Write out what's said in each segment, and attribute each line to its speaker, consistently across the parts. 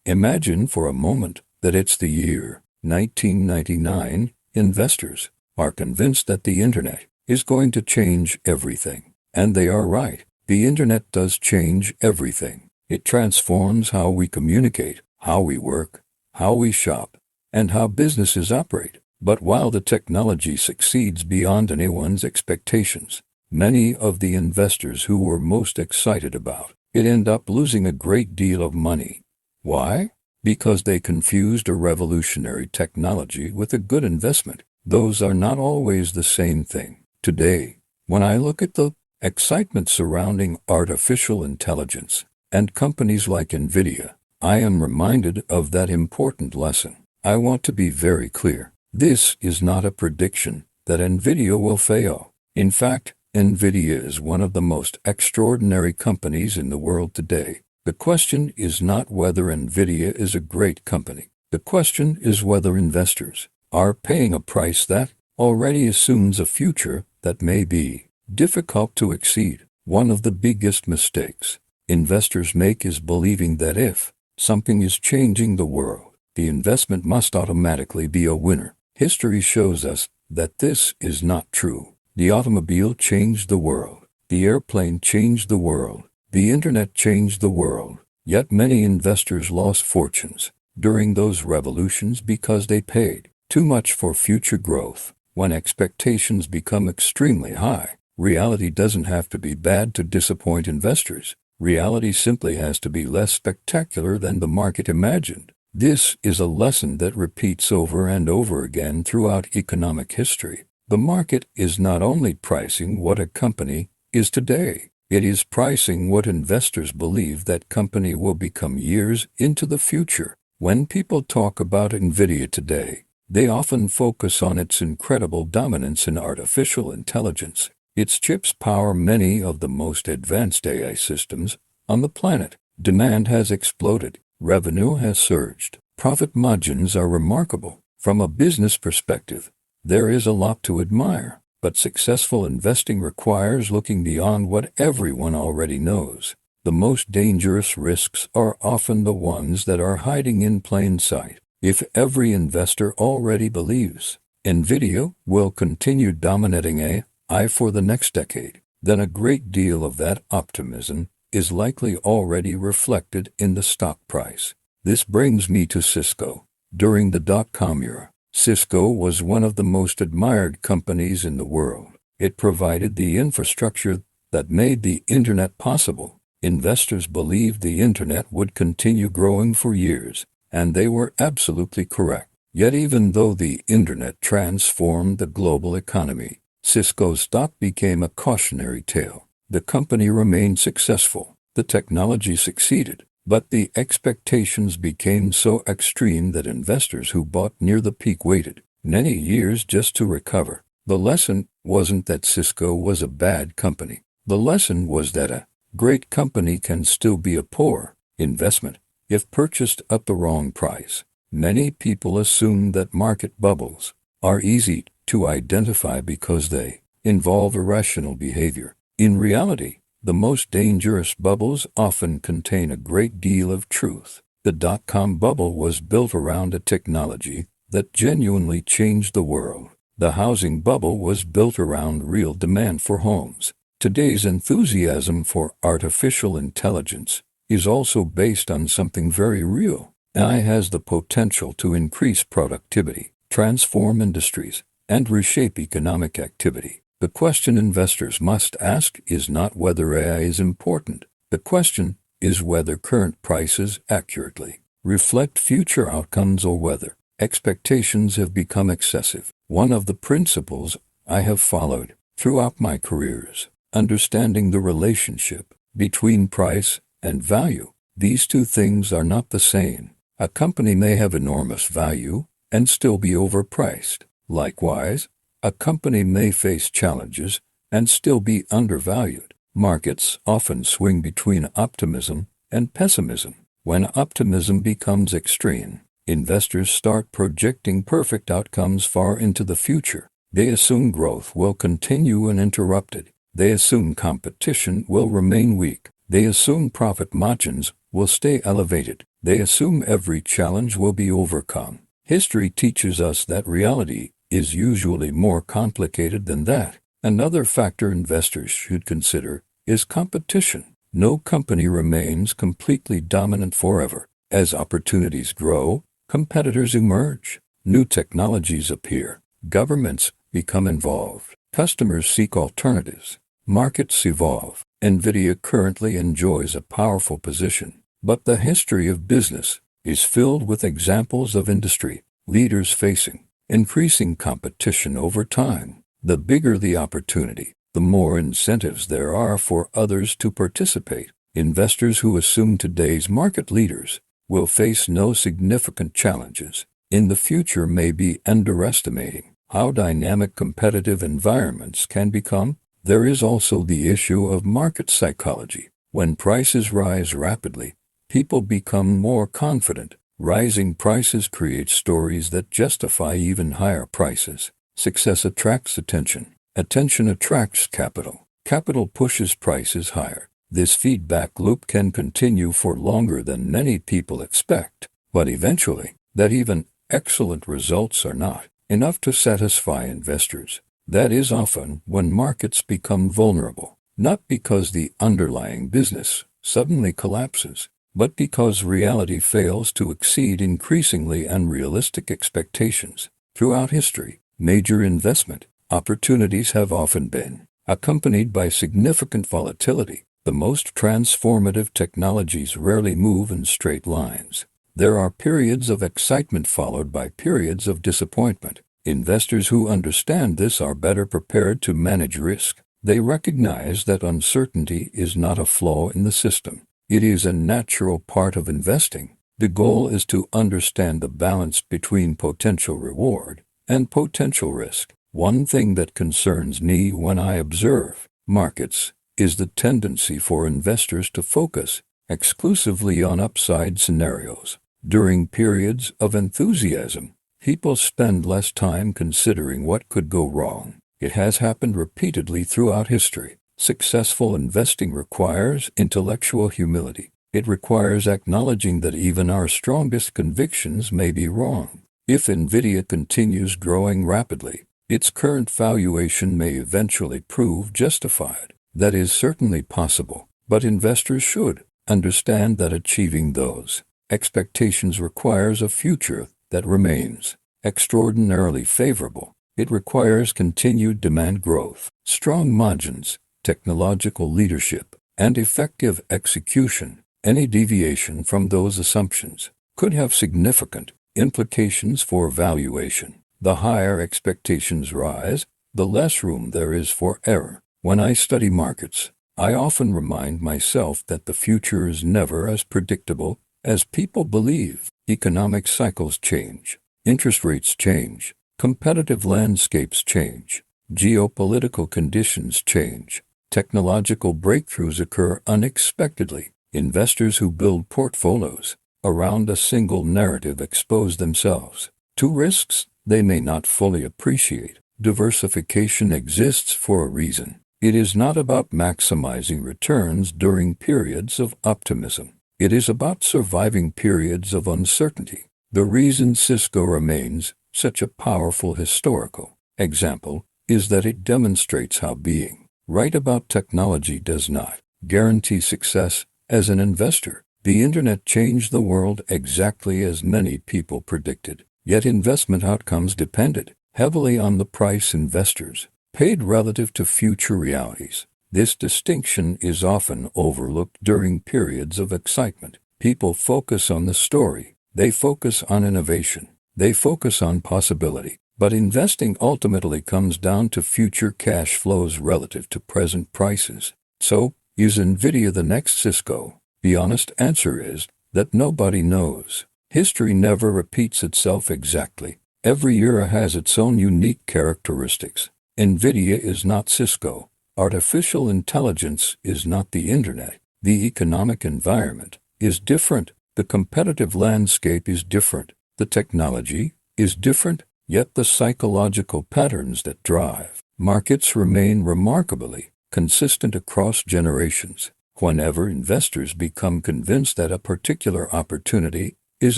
Speaker 1: Imagine for a moment that it's the year 1999. Investors are convinced that the internet is going to change everything. And they are right. The internet does change everything. It transforms how we communicate, how we work, how we shop, and how businesses operate. But while the technology succeeds beyond anyone's expectations, many of the investors who were most excited about it end up losing a great deal of money. Why? Because they confused a revolutionary technology with a good investment. Those are not always the same thing. Today, when I look at the excitement surrounding artificial intelligence and companies like Nvidia, I am reminded of that important lesson. I want to be very clear. This is not a prediction that Nvidia will fail. In fact, Nvidia is one of the most extraordinary companies in the world today. The question is not whether Nvidia is a great company. The question is whether investors are paying a price that already assumes a future that may be difficult to exceed. One of the biggest mistakes investors make is believing that if something is changing the world, the investment must automatically be a winner. History shows us that this is not true. The automobile changed the world. The airplane changed the world. The internet changed the world. Yet many investors lost fortunes during those revolutions because they paid too much for future growth. When expectations become extremely high, reality doesn't have to be bad to disappoint investors. Reality simply has to be less spectacular than the market imagined. This is a lesson that repeats over and over again throughout economic history. The market is not only pricing what a company is today, it is pricing what investors believe that company will become years into the future. When people talk about Nvidia today, they often focus on its incredible dominance in artificial intelligence. Its chips power many of the most advanced AI systems on the planet. Demand has exploded. Revenue has surged. Profit margins are remarkable. From a business perspective, there is a lot to admire, but successful investing requires looking beyond what everyone already knows. The most dangerous risks are often the ones that are hiding in plain sight. If every investor already believes Nvidia will continue dominating AI for the next decade, then a great deal of that optimism is likely already reflected in the stock price. This brings me to Cisco. During the dot-com era, Cisco was one of the most admired companies in the world. It provided the infrastructure that made the internet possible. Investors believed the internet would continue growing for years, and they were absolutely correct. Yet even though the internet transformed the global economy, Cisco's stock became a cautionary tale. The company remained successful. The technology succeeded, but the expectations became so extreme that investors who bought near the peak waited many years just to recover. The lesson wasn't that Cisco was a bad company. The lesson was that a great company can still be a poor investment if purchased at the wrong price. Many people assume that market bubbles are easy to identify because they involve irrational behavior. In reality, the most dangerous bubbles often contain a great deal of truth. The dot-com bubble was built around a technology that genuinely changed the world. The housing bubble was built around real demand for homes. Today's enthusiasm for artificial intelligence is also based on something very real. AI has the potential to increase productivity, transform industries, and reshape economic activity. The question investors must ask is not whether AI is important. The question is whether current prices accurately reflect future outcomes or whether expectations have become excessive. One of the principles I have followed throughout my careers, understanding the relationship between price and value. These two things are not the same. A company may have enormous value and still be overpriced. Likewise, a company may face challenges and still be undervalued. Markets often swing between optimism and pessimism. When optimism becomes extreme, investors start projecting perfect outcomes far into the future. They assume growth will continue uninterrupted. They assume competition will remain weak. They assume profit margins will stay elevated. They assume every challenge will be overcome. History teaches us that reality is usually more complicated than that. Another factor investors should consider is competition. No company remains completely dominant forever. As opportunities grow, competitors emerge. New technologies appear. Governments become involved. Customers seek alternatives. Markets evolve. Nvidia currently enjoys a powerful position, but the history of business is filled with examples of industry leaders facing increasing competition over time. The bigger the opportunity, the more incentives there are for others to participate. Investors who assume today's market leaders will face no significant challenges in the future may be underestimating how dynamic competitive environments can become. There is also the issue of market psychology. When prices rise rapidly, people become more confident. Rising prices create stories that justify even higher prices. Success attracts attention. Attention attracts capital. Capital pushes prices higher. This feedback loop can continue for longer than many people expect, but eventually, that even excellent results are not enough to satisfy investors. That is often when markets become vulnerable, not because the underlying business suddenly collapses, but because reality fails to exceed increasingly unrealistic expectations. Throughout history, major investment opportunities have often been accompanied by significant volatility. The most transformative technologies rarely move in straight lines. There are periods of excitement followed by periods of disappointment. Investors who understand this are better prepared to manage risk. They recognize that uncertainty is not a flaw in the system. It is a natural part of investing. The goal is to understand the balance between potential reward and potential risk. One thing that concerns me when I observe markets is the tendency for investors to focus exclusively on upside scenarios. During periods of enthusiasm, people spend less time considering what could go wrong. It has happened repeatedly throughout history. Successful investing requires intellectual humility. It requires acknowledging that even our strongest convictions may be wrong. If Nvidia continues growing rapidly, its current valuation may eventually prove justified. That is certainly possible, but investors should understand that achieving those expectations requires a future that remains extraordinarily favorable. It requires continued demand growth, strong margins, technological leadership, and effective execution. Any deviation from those assumptions could have significant implications for valuation. The higher expectations rise, the less room there is for error. When I study markets, I often remind myself that the future is never as predictable as people believe. Economic cycles change, interest rates change, competitive landscapes change, geopolitical conditions change, technological breakthroughs occur unexpectedly. Investors who build portfolios around a single narrative expose themselves to risks they may not fully appreciate. Diversification exists for a reason. It is not about maximizing returns during periods of optimism. It is about surviving periods of uncertainty. The reason Cisco remains such a powerful historical example is that it demonstrates how being right about technology does not guarantee success as an investor. The internet changed the world exactly as many people predicted, yet investment outcomes depended heavily on the price investors paid relative to future realities. This distinction is often overlooked during periods of excitement. People focus on the story. They focus on innovation. They focus on possibility. But investing ultimately comes down to future cash flows relative to present prices. So, is Nvidia the next Cisco? The honest answer is that nobody knows. History never repeats itself exactly. Every era has its own unique characteristics. Nvidia is not Cisco. Artificial intelligence is not the internet. The economic environment is different. The competitive landscape is different. The technology is different, yet the psychological patterns that drive markets remain remarkably consistent across generations. Whenever investors become convinced that a particular opportunity is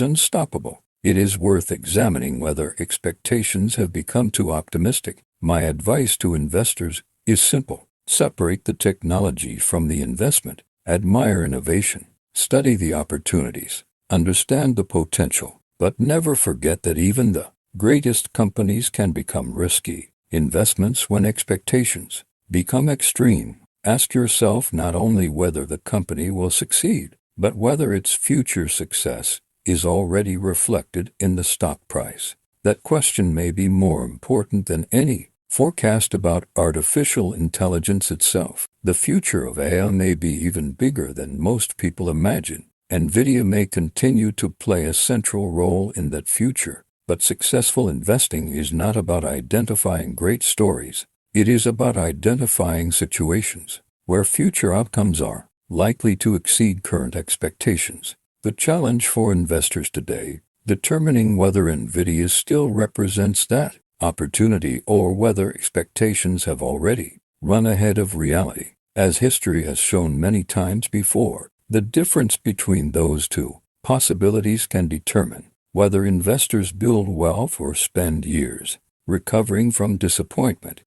Speaker 1: unstoppable, it is worth examining whether expectations have become too optimistic. My advice to investors is simple. Separate the technology from the investment. Admire innovation. Study the opportunities. Understand the potential. But never forget that even the greatest companies can become risky investments when expectations become extreme. Ask yourself not only whether the company will succeed, but whether its future success is already reflected in the stock price. That question may be more important than any forecast about artificial intelligence itself. The future of AI may be even bigger than most people imagine. Nvidia may continue to play a central role in that future, but successful investing is not about identifying great stories. It is about identifying situations where future outcomes are likely to exceed current expectations. The challenge for investors today, determining whether Nvidia still represents that opportunity or whether expectations have already run ahead of reality. As history has shown many times before, the difference between those two possibilities can determine whether investors build wealth or spend years recovering from disappointment.